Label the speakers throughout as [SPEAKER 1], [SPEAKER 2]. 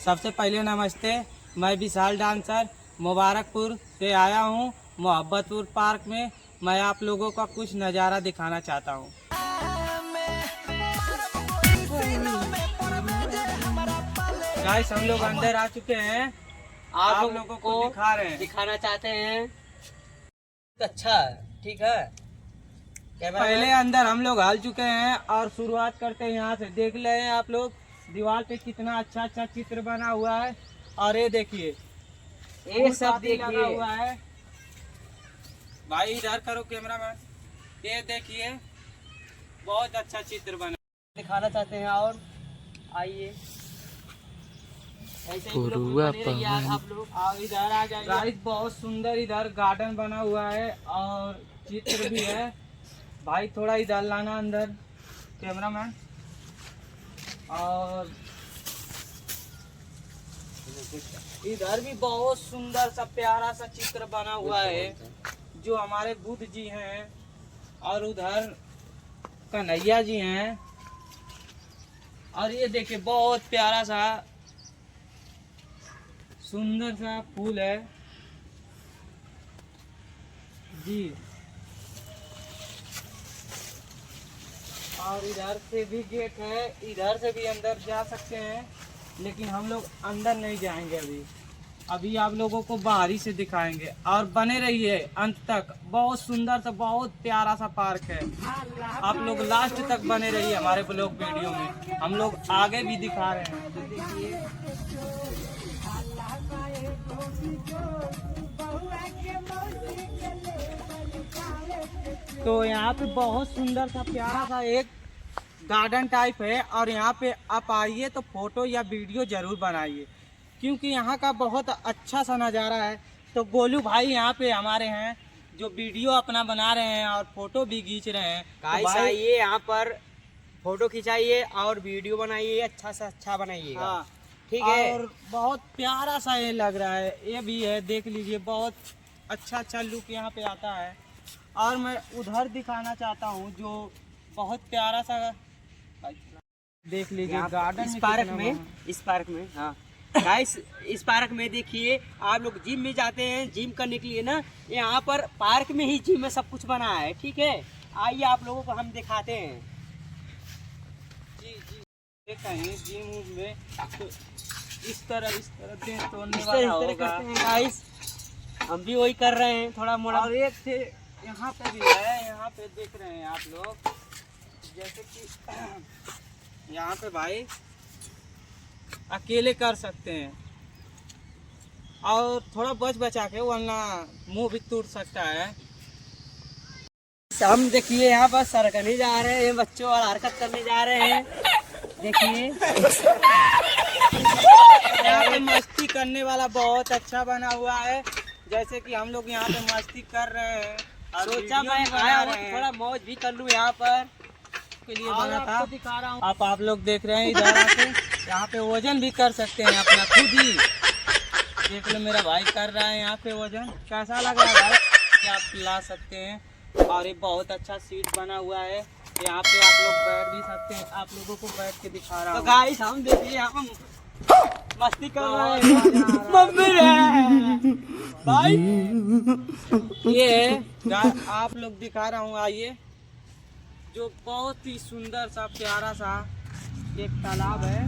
[SPEAKER 1] सबसे पहले नमस्ते। मैं विशाल डांसर मुबारकपुर से आया हूँ मोहब्बतपुर पार्क में। मैं आप लोगों का कुछ नज़ारा दिखाना चाहता हूँ। गाइस हम लोग अंदर आ चुके हैं, आप लोगों को
[SPEAKER 2] दिखाना चाहते हैं। अच्छा है, ठीक है।
[SPEAKER 1] पहले अंदर हम लोग हाल चुके हैं और शुरुआत करते हैं यहाँ से। देख रहे हैं आप लोग दीवार पे कितना अच्छा अच्छा चित्र बना हुआ है। और ये देखिए,
[SPEAKER 2] ये सब
[SPEAKER 1] लगा हुआ है। भाई इधर करो कैमरा मैन। ये देखिए बहुत अच्छा चित्र बना
[SPEAKER 2] दिखाना चाहते हैं। और आइए ऐसे ही बने रहिए आप लोग।
[SPEAKER 1] और इधर आ जाइए। गाइस बहुत सुंदर इधर गार्डन बना हुआ है और चित्र भी है। भाई थोड़ा इधर लाना अंदर कैमरा मैन। और इधर भी बहुत सुंदर सा प्यारा सा चित्र बना हुआ है जो हमारे बुद्ध जी हैं। और उधर कन्हैया जी हैं। और ये देखिए बहुत प्यारा सा सुंदर सा फूल है जी। और इधर से भी गेट है, इधर से भी अंदर जा सकते हैं, लेकिन हम लोग अंदर नहीं जाएंगे अभी आप लोगों को बाहर ही से दिखाएंगे। और बने रहिए अंत तक, बहुत सुंदर सा बहुत प्यारा सा पार्क है। आप लोग लास्ट तक बने रहिए हमारे ब्लॉग वीडियो में, हम लोग आगे भी दिखा रहे हैं। तो यहाँ पे बहुत सुंदर सा प्यारा सा एक गार्डन टाइप है। और यहाँ पे आप आइए तो फोटो या वीडियो जरूर बनाइए, क्योंकि यहाँ का बहुत अच्छा सा नज़ारा है। तो गोलू भाई यहाँ पे हमारे हैं जो वीडियो अपना बना रहे हैं और फोटो भी खींच रहे हैं।
[SPEAKER 2] गाइस
[SPEAKER 1] तो
[SPEAKER 2] आइए यहाँ पर फोटो खिंचाइए और वीडियो बनाइए, अच्छा सा अच्छा बनाइएगा।
[SPEAKER 1] हाँ
[SPEAKER 2] ठीक है।
[SPEAKER 1] और बहुत प्यारा सा ये लग रहा है, ये भी है देख लीजिए, बहुत अच्छा अच्छा लुक यहाँ पे आता है। और मैं उधर दिखाना चाहता हूँ जो बहुत प्यारा सा देख लीजिए गार्डन
[SPEAKER 2] इस पार्क में हाँ गाइस, इस पार्क में देखिए आप लोग जिम में जाते हैं, जिम करने के लिए ना यहाँ पर पार्क में ही जिम में सब कुछ बना है। ठीक है, आइए आप लोगों को हम दिखाते हैं।
[SPEAKER 1] जी कहीं जिम में तो इस तरह देह तोड़ने
[SPEAKER 2] इस
[SPEAKER 1] वाला
[SPEAKER 2] तरह
[SPEAKER 1] होगा।
[SPEAKER 2] करते हैं गाइस, हम भी वही कर रहे हैं थोड़ा मोड़ा।
[SPEAKER 1] और एक थे यहाँ पे भी है, यहाँ पे देख रहे हैं आप लोग, जैसे कि यहाँ पे भाई अकेले कर सकते हैं और थोड़ा बचा के, वरना मुंह भी टूट सकता है।
[SPEAKER 2] हम देखिए यहाँ पर सरकने जा रहे हैं, बच्चों और हरकत करने जा रहे हैं। देखिए
[SPEAKER 1] यहाँ पे मस्ती करने वाला बहुत अच्छा बना हुआ है, जैसे कि हम लोग यहाँ पे मस्ती कर रहे हैं। और
[SPEAKER 2] सोचा मैं आया हूँ थोड़ा मौज भी कर लूँ यहाँ पर,
[SPEAKER 1] के लिए बना था। दिखा रहा हूँ, आप लोग देख रहे हैं इधर आके। यहाँ पे वजन भी कर सकते हैं अपना खुद ही। देख लो मेरा भाई कर रहा है यहाँ पे वजन, कैसा लग रहा है भाई? आप ला सकते हैं। और ये बहुत अच्छा सीट बना हुआ है, यहाँ पे आप लोग बैठ भी सकते हैं। आप लोगों को बैठ के दिखा रहा हूँ।
[SPEAKER 2] तो गाइस हम देखिए यहाँ पर मस्ती कर रहे हैं। मम्मी भाई
[SPEAKER 1] ये आप लोग दिखा रहा हूँ, आइए। जो बहुत ही सुंदर सा प्यारा सा एक तालाब है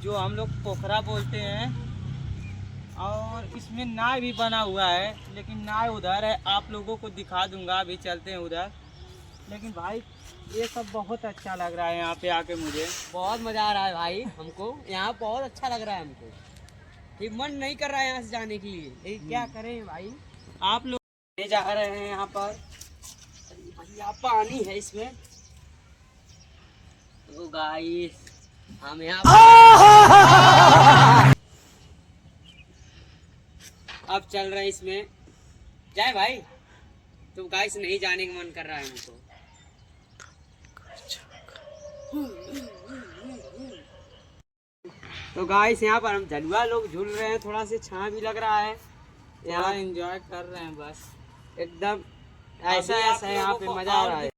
[SPEAKER 1] जो हम लोग पोखरा बोलते हैं। और इसमें नाव भी बना हुआ है, लेकिन नाव उधर है, आप लोगों को दिखा दूंगा, अभी चलते हैं उधर। लेकिन भाई ये सब बहुत अच्छा लग रहा है यहाँ पे आके, मुझे
[SPEAKER 2] बहुत मजा आ रहा है भाई। हमको यहाँ बहुत अच्छा लग रहा है हमको, कि मन नहीं कर रहा है यहाँ से जाने के लिए, लेकिन क्या करें भाई।
[SPEAKER 1] आप लोग
[SPEAKER 2] ले जा रहे हैं यहाँ पर, यहाँ पानी है इसमें। तो गाइस हम यहाँ अब चल रहे हैं इसमें, जाए भाई। तो गाइस नहीं जाने का मन कर रहा है हमको। तो गाइस यहाँ पर हम झलुआ लोग झूल रहे हैं, थोड़ा सा छां भी लग रहा है, यहाँ
[SPEAKER 1] एंजॉय कर रहे हैं बस
[SPEAKER 2] एकदम ऐसा है, यहाँ पे मजा आ रहा है।